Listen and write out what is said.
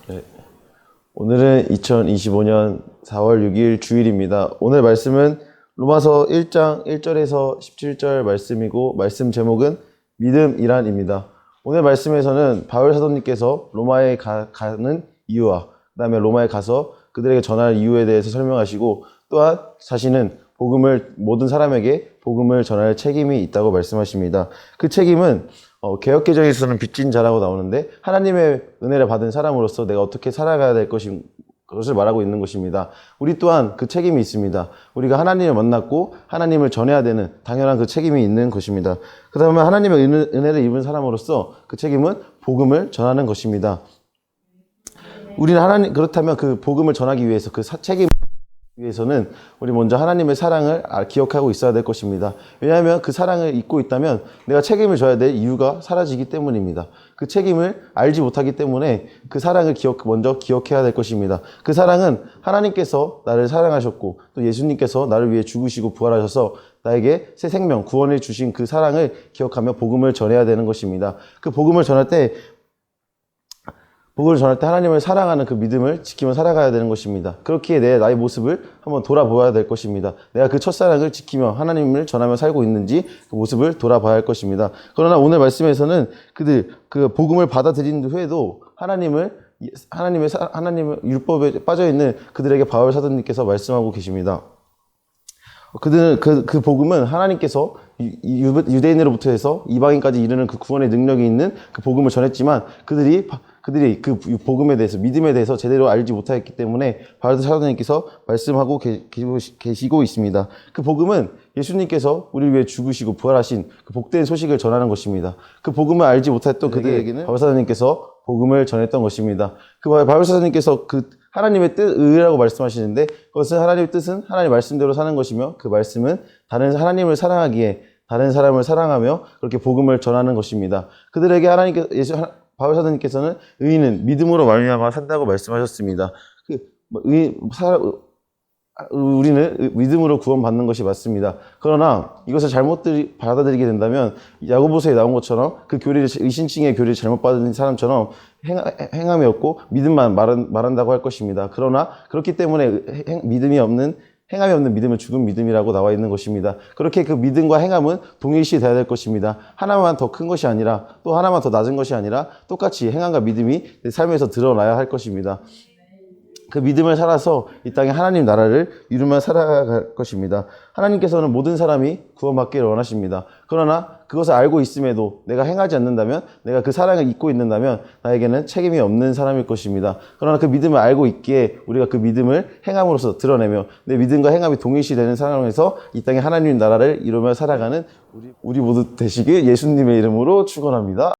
네. 오늘은 2025년 4월 6일 주일입니다. 오늘 말씀은 로마서 1장 1절에서 17절 말씀이고 말씀 제목은 믿음이란입니다. 오늘 말씀에서는 바울 사도님께서 로마에 가는 이유와 그 다음에 로마에 가서 그들에게 전할 이유에 대해서 설명하시고 또한 자신은 모든 사람에게 복음을 전할 책임이 있다고 말씀하십니다. 그 책임은 개역개정에서는 빚진 자라고 나오는데 하나님의 은혜를 받은 사람으로서 내가 어떻게 살아가야 될 것을 말하고 있는 것입니다. 우리 또한 그 책임이 있습니다. 우리가 하나님을 만났고 하나님을 전해야 되는 당연한 그 책임이 있는 것입니다. 그 다음에 하나님의 은혜를 입은 사람으로서 그 책임은 복음을 전하는 것입니다. 우리는 그렇다면 그 복음을 전하기 위해서 그 책임을 위해서는 우리 먼저 하나님의 사랑을 기억하고 있어야 될 것입니다. 왜냐하면 그 사랑을 잊고 있다면 내가 책임을 져야 될 이유가 사라지기 때문입니다. 그 책임을 알지 못하기 때문에 그 사랑을 먼저 기억해야 될 것입니다. 그 사랑은 하나님께서 나를 사랑하셨고 또 예수님께서 나를 위해 죽으시고 부활하셔서 나에게 새 생명, 구원을 주신 그 사랑을 기억하며 복음을 전해야 되는 것입니다. 그 복음을 전할 때 하나님을 사랑하는 그 믿음을 지키며 살아가야 되는 것입니다. 그렇기에 나의 모습을 한번 돌아보아야 될 것입니다. 내가 그 첫사랑을 지키며 하나님을 전하며 살고 있는지 그 모습을 돌아봐야 할 것입니다. 그러나 오늘 말씀에서는 그 복음을 받아들인 후에도 하나님의 율법에 빠져있는 그들에게 바울 사도님께서 말씀하고 계십니다. 그 복음은 하나님께서 유대인으로부터 해서 이방인까지 이르는 그 구원의 능력이 있는 그 복음을 전했지만 그들이 그 복음에 대해서 믿음에 대해서 제대로 알지 못하였기 때문에 바울 사도님께서 말씀하고 계시고 있습니다. 그 복음은 예수님께서 우리를 위해 죽으시고 부활하신 그 복된 소식을 전하는 것입니다. 그 복음을 알지 못했던 그들에게는 바울 사도님께서 복음을 전했던 것입니다. 그 바울 사도님께서 그 하나님의 의라고 말씀하시는데 그것은 하나님의 뜻은 하나님 말씀대로 사는 것이며 그 말씀은 다른 하나님을 사랑하기에 다른 사람을 사랑하며 그렇게 복음을 전하는 것입니다. 그들에게 바울 사도님께서는 의인은 믿음으로 말미암아 산다고 말씀하셨습니다. 우리는 믿음으로 구원받는 것이 맞습니다. 그러나 이것을 잘못 받아들이게 된다면 야고보서에 나온 것처럼 의신칭의 교리를 잘못 받은 사람처럼 행함이 없고 믿음만 말한다고 할 것입니다. 그러나 그렇기 때문에 행함이 없는 믿음은 죽은 믿음이라고 나와 있는 것입니다. 그렇게 그 믿음과 행함은 동일시 돼야 될 것입니다. 하나만 더 큰 것이 아니라 또 하나만 더 낮은 것이 아니라 똑같이 행함과 믿음이 내 삶에서 드러나야 할 것입니다. 그 믿음을 살아서 이 땅에 하나님 나라를 이루며 살아갈 것입니다. 하나님께서는 모든 사람이 구원받기를 원하십니다. 그러나 그것을 알고 있음에도 내가 행하지 않는다면, 내가 그 사랑을 잊고 있는다면 나에게는 책임이 없는 사람일 것입니다. 그러나 그 믿음을 알고 있기에 우리가 그 믿음을 행함으로써 드러내며 내 믿음과 행함이 동일시되는 상황에서 이 땅에 하나님 나라를 이루며 살아가는 우리 모두 되시길 예수님의 이름으로 축원합니다.